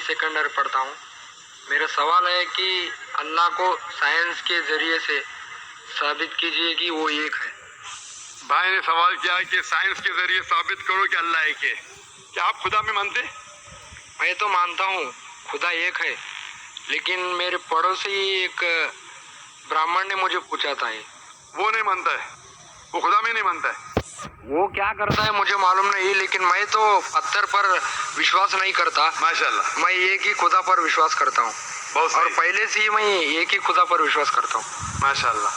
Second year पढ़ता हूँ। मेरा सवाल है कि अल्लाह को साइंस के ज़रिए से साबित कीजिए कि वो एक है। भाई ने सवाल किया कि साइंस के जरिए साबित करो कि अल्लाह एक है। क्या आप खुदा में मानते? मैं तो मानता हूँ खुदा एक है, लेकिन मेरे पड़ोसी एक ब्राह्मण ने मुझे पूछा था वो नहीं मानता है, वो खुदा में नहीं मानता है। वो क्या करता है मुझे मालूम नहीं, लेकिन मैं तो पत्थर पर विश्वास नहीं करता। माशाल्लाह, मैं एक ही खुदा पर विश्वास करता हूँ, बहुत और सही। पहले से ही मैं एक ही खुदा पर विश्वास करता हूँ। माशाल्लाह।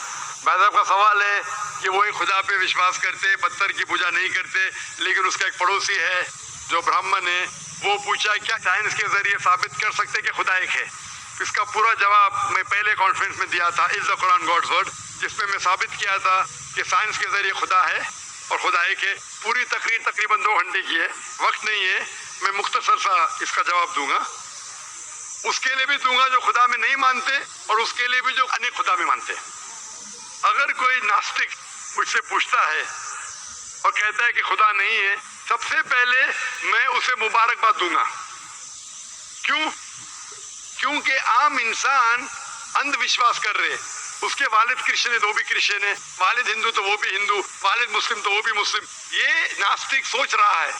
भाई साहब का सवाल है कि वो एक खुदा पे विश्वास करते, पत्थर की पूजा नहीं करते, लेकिन उसका एक पड़ोसी है जो ब्राह्मण है, वो पूछा क्या साइंस के जरिए साबित कर सकते कि खुदा एक है। इसका पूरा जवाब मैं पहले कॉन्फ्रेंस में दिया था, is the Quran God's word, जिसमें मैं साबित किया था कि साइंस के जरिए खुदा है और खुदा एक है। पूरी तकरीर तकरीबन 2 घंटे की है, वक्त नहीं है, मैं मुख्तसर सा इसका जवाब दूंगा। उसके लिए भी दूंगा जो खुदा में नहीं मानते, और उसके लिए भी जो अनेक खुदा में मानते। अगर कोई नास्तिक मुझसे पूछता है और कहता है कि खुदा नहीं है, सबसे पहले मैं उसे मुबारकबाद दूंगा। क्यों? क्योंकि आम इंसान अंधविश्वास कर रहे। उसके वालिद क्रिश्चियन है तो वो भी क्रिश्चियन है, वालिद हिंदू तो वो भी हिंदू, वालिद मुस्लिम तो वो भी मुस्लिम। ये नास्तिक सोच रहा है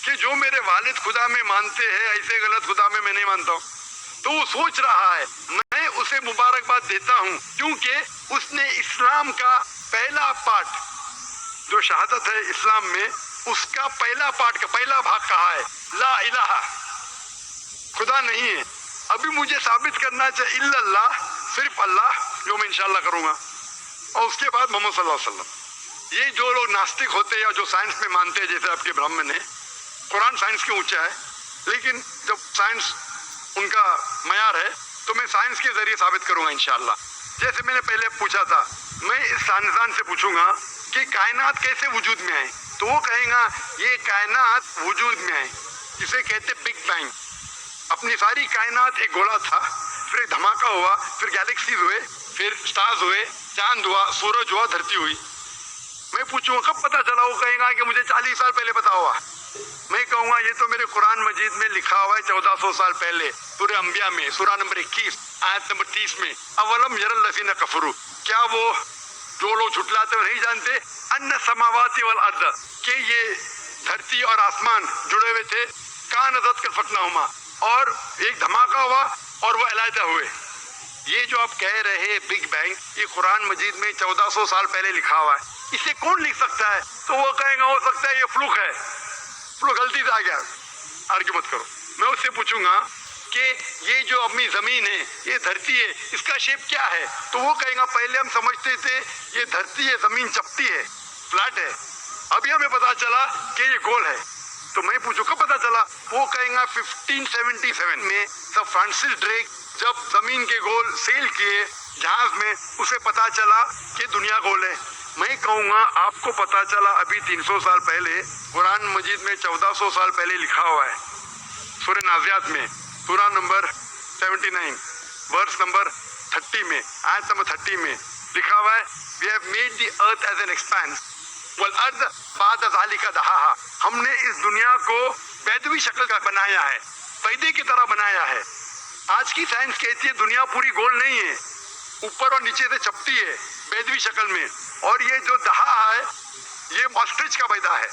कि जो मेरे वालिद खुदा में मानते हैं, ऐसे गलत खुदा में मैं नहीं मानता हूँ। तो वो सोच रहा है, मैं उसे मुबारकबाद देता हूँ, क्योंकि उसने इस्लाम का पहला पार्ट, जो शहादत है इस्लाम में, उसका पहला पार्ट का पहला भाग कहा है, ला इलाहा, खुदा नहीं है। अभी मुझे साबित करना चाहिए इल्लल्लाह, सिर्फ अल्लाह, जो मैं इंशाल्लाह करूंगा, और उसके बाद मोहम्मद सल्लल्लाहु अलैहि वसल्लम। ये जो लोग नास्तिक होते हैं या जो साइंस में मानते हैं, जैसे आपके ब्राह्मण है, कुरान साइंस के ऊंचा है, लेकिन जब साइंस उनका मयार है तो मैं साइंस के जरिए साबित करूंगा इंशाल्लाह। जैसे मैंने पहले पूछा था, मैं इस साइंसदान से पूछूंगा कि कायनात कैसे वजूद में आए, तो वो कहेगा ये कायनात वजूद में आए, जिसे कहते बिग बैंग। अपनी सारी कायनात एक गोला था, फिर एक धमाका हुआ, फिर गैलेक्सीज हुए, फिर स्टार्स हुए, चांद हुआ, सूरज हुआ, धरती हुई। मैं पूछूंगा कब पता चला, वो कहेगा कि मुझे 40 साल पहले पता हुआ। मैं कहूंगा ये तो मेरे कुरान मजीद में लिखा हुआ है 1400 साल पहले, सूरह अंबिया में, सूरह नंबर 21 आयत नंबर 30 में, अवलम यरल लज़ीना कफरू, क्या वो जो लोग झुटलाते हुए नहीं जानते, अन्ना समावाति वल अर्द, कि ये धरती और आसमान जुड़े हुए थे, कानज़त कर फकनाहुमा, और एक धमाका हुआ और वो अलहदा हुए। ये जो आप कह रहे बिग बैंग, ये कुरान मजीद में 1400 साल पहले लिखा हुआ है, इसे कौन लिख सकता है? तो वो कहेगा हो सकता है ये फ्लूक है, फ्लूक गलती से आ गया। आर्ग्यू मत करो। मैं उससे पूछूंगा कि ये जो अपनी जमीन है, ये धरती है, इसका शेप क्या है? तो वो कहेगा पहले हम समझते थे ये धरती है, जमीन चपटी है, फ्लैट है, अभी हमें पता चला कि ये गोल है। तो मैं पूछूं कब पता चला? वो कहेगा 1577 में सर फ्रांसिस ड्रेक जब जमीन के गोल सेल किए जहाज में, उसे पता चला कि दुनिया गोल है। मैं कहूँगा आपको पता चला अभी 300 साल पहले, कुरान मजीद में 1400 साल पहले लिखा हुआ है, सूरह नाज़ियात में, सूरह नंबर 79 वर्स नंबर 30 में, आयत नंबर 30 में लिखा हुआ है, we have made the earth as an expanse वल अर्द बाद ज़ालिका दहाहा, हमने इस दुनिया को बैदवी शक्ल का बनाया है, पैदे की तरह बनाया है। आज की साइंस कहती है दुनिया पूरी गोल नहीं है, ऊपर और नीचे से चपटी है बैदवी शक्ल में, और ये जो दहा है ये ऑस्ट्रिच का पैदा है,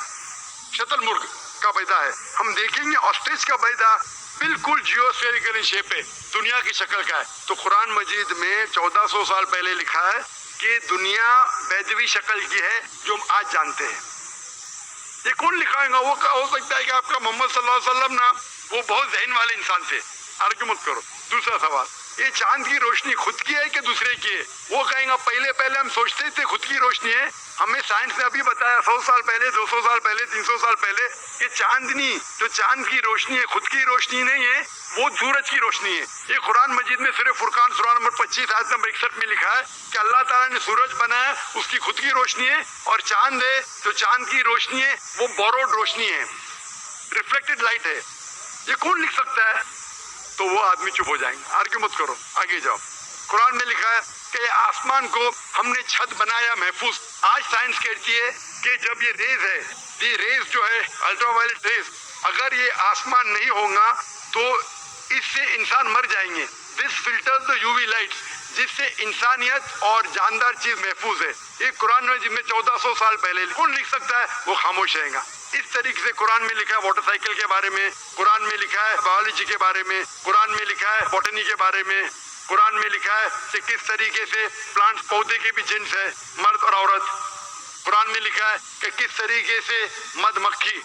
शतुरमुर्ग का पैदा है। हम देखेंगे ऑस्ट्रिच का पैदा बिल्कुल जियोस्फेरिकल शेप है, दुनिया की शक्ल का है। तो कुरान मजीद में 1400 साल पहले लिखा है कि दुनिया बैदवी शक्ल की है जो हम आज जानते हैं। ये कौन लिखाएगा? वो हो सकता है कि आपका मोहम्मद सल्लल्लाहु अलैहि वसल्लम ना, वो बहुत ज़हन वाले इंसान थे। आर्ग्यू मत करो। दूसरा सवाल, ये चांद की रोशनी खुद की है कि दूसरे की है? वो कहेगा पहले हम सोचते थे खुद की रोशनी है, हमें साइंस ने अभी बताया 100 साल पहले, 200 साल पहले, 300 साल पहले, ये चांदनी जो चांद की रोशनी है खुद की रोशनी नहीं है, वो सूरज की रोशनी है। ये कुरान मजीद में सूरह फुरकान सूरह नंबर 25 आयत नंबर 61 में लिखा है कि अल्लाह ताला ने सूरज बनाया, उसकी खुद की रोशनी है, और चांद है जो चांद की रोशनी है वो बोरोड रोशनी है, रिफ्लेक्टेड लाइट है। ये कौन लिख सकता है? तो वो आदमी चुप हो जाएंगे। आर्ग्यू मत करो, आगे जाओ। कुरान में लिखा है कि आसमान को हमने छत बनाया महफूज। आज साइंस कहती है कि जब ये रेज है, ये रेज जो है अल्ट्रावायलेट रेज, अगर ये आसमान नहीं होगा तो اس سے انسان مر جائیں گے. دس فلٹرز دا UV لائٹس, جس سے انسانیت اور جاندار چیز محفوظ ہے. یہ قرآن میں جن میں 1400 سال پہلے کون لکھ سکتا ہے, وہ خاموش رہے گا. اس طریقے سے قرآن میں لکھا ہے موٹر سائیکل کے بارے میں, قرآن میں لکھا ہے بایولوجی کے بارے میں, قرآن میں لکھا ہے بوٹنی کے بارے میں, قرآن میں لکھا ہے کہ کس طریقے سے پلانٹس پودے کے بھی جنس ہے, مرد اور عورت. قرآن میں لکھا ہے کہ کس طریقے سے مد مکھی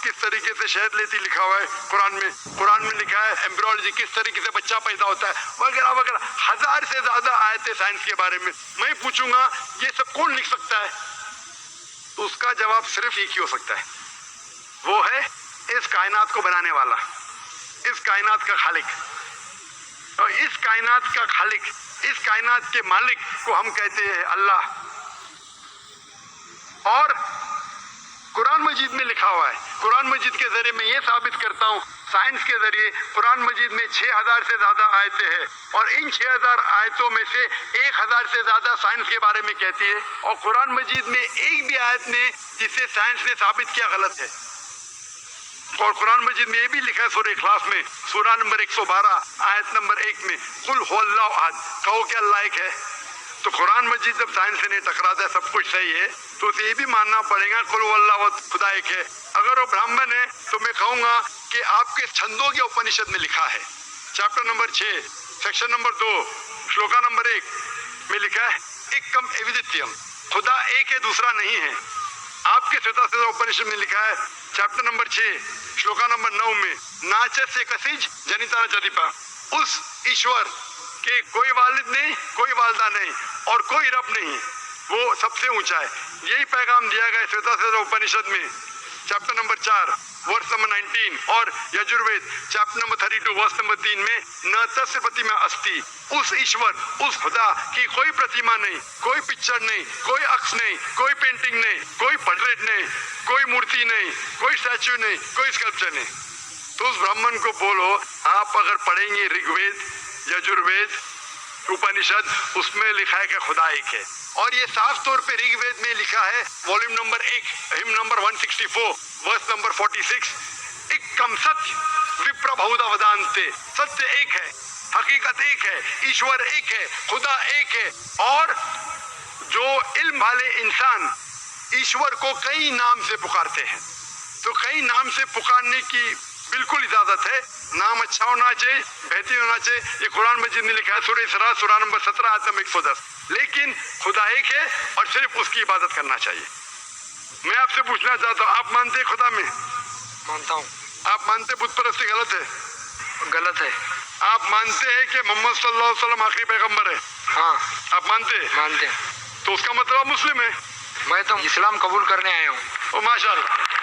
کس طریقے سے شہد لیتی, لکھا ہوا ہے قرآن میں. قرآن میں لکھا ہے ایمبریولوجی کس طریقے سے بچہ پیدا ہوتا ہے, وغیرہ وغیرہ. 1000 سے زیادہ آیتیں سائنس کے بارے میں. میں پوچھوں گا یہ سب کون لکھ سکتا ہے, تو اس کا جواب صرف ایک ہی ہو سکتا ہے, وہ ہے اس کائنات کو بنانے والا, اس کائنات کا خالق. اور اس کائنات کا خالق, اس کائنات کے مالک کو ہم کہتے ہیں اللہ. اور قرآن مجید میں لکھا ہوا ہے, قرآن مجید کے ذریعے میں یہ ثابت کرتا ہوں, سائنس کے ذریعے قرآن مجید میں 6000 سے زیادہ آیتیں ہیں, اور ان 6000 آیتوں میں سے 1000 سے زیادہ سائنس کے بارے میں کہتی ہے, اور قرآن مجید میں ایک بھی آیت نے جسے سائنس نے ثابت کیا غلط ہے. اور قرآن مجید میں یہ بھی لکھا ہے سورہ اخلاص میں, سورہ نمبر 112 آیت نمبر 1 میں, قل هو اللہ احد, کہو کہ اللہ ایک ہے. تو قرآن مجید جب سائنس سے نہیں ٹکراتا ہے, سب کچھ صحیح ہے, تو اسے یہ بھی ماننا پڑے گا قل هو اللہ احد, خدا ایک ہے. اگر وہ برہمن ہے تو میں کہوں گا کہ آپ کے چھندوگیہ اپنشد میں لکھا ہے, chapter number 6 section number 2 shloka number 1 میں لکھا ہے ایکم ایودتیم, خدا ایک ہے دوسرا نہیں ہے. آپ کے سوتا اپنشد میں لکھا ہے چیپٹر نمبر 6 شلوکا نمبر 9 میں, ناچ سے کسیج جنیتا جدیپا, اس ایشور کہ کوئی والد نہیں, کوئی والدہ نہیں, اور کوئی رب نہیں, وہ سب سے اونچا ہے. یہی پیغام دیا گیا سوتا اپنشد میں چیپٹر نمبر 4 ورس نمبر 19, اور Yajurveda chapter number 32 verse number 3 میں, نہ تس پرتیما استی, اس ایشور, اس خدا کی کوئی پرتیما نہیں, کوئی پکچر نہیں, کوئی عکس نہیں, کوئی پینٹنگ نہیں, کوئی پورٹریٹ نہیں, کوئی مورتی نہیں, کوئی اسٹیچو نہیں, کوئی اسکلپچر نہیں. تو اس برہمن کو بولو, آپ اگر پڑھیں گے رگ وید, یجروید, اپنشد, اس میں لکھا ہے کہ خدا ایک ہے. اور یہ صاف طور پہ رگ وید میں لکھا ہے والیوم نمبر 1 ہم نمبر 164 ورس نمبر 46, ایکم ستیہ وپر بہودا ودانتے, ستیہ ایک ہے, حقیقت ایک ہے, ایشور ایک ہے, خدا ایک ہے. اور جو علم والے انسان ایشور کو کئی نام سے پکارتے ہیں, تو کئی نام سے پکارنے کی بالکل اجازت ہے. نام اچھا ہونا چاہیے, بہترین ہونا چاہیے. یہ قرآن مجید میں لکھا ہے سورہ اسراء سورہ نمبر 17 آیت نمبر 110. لیکن خدا ایک ہے اور صرف اس کی عبادت کرنا چاہیے. میں آپ سے پوچھنا چاہتا ہوں, آپ مانتے ہیں خدا میں؟ مانتا ہوں. آپ مانتے بت پرستی غلط ہے؟ غلط ہے. آپ مانتے ہیں کہ محمد صلی اللہ علیہ وسلم آخری پیغمبر ہے؟ ہاں آپ مانتے ہیں؟ مانتے ہیں. تو اس کا مطلب آپ مسلم ہے. میں تو اسلام قبول کرنے آیا ہوں. او ماشاء اللہ.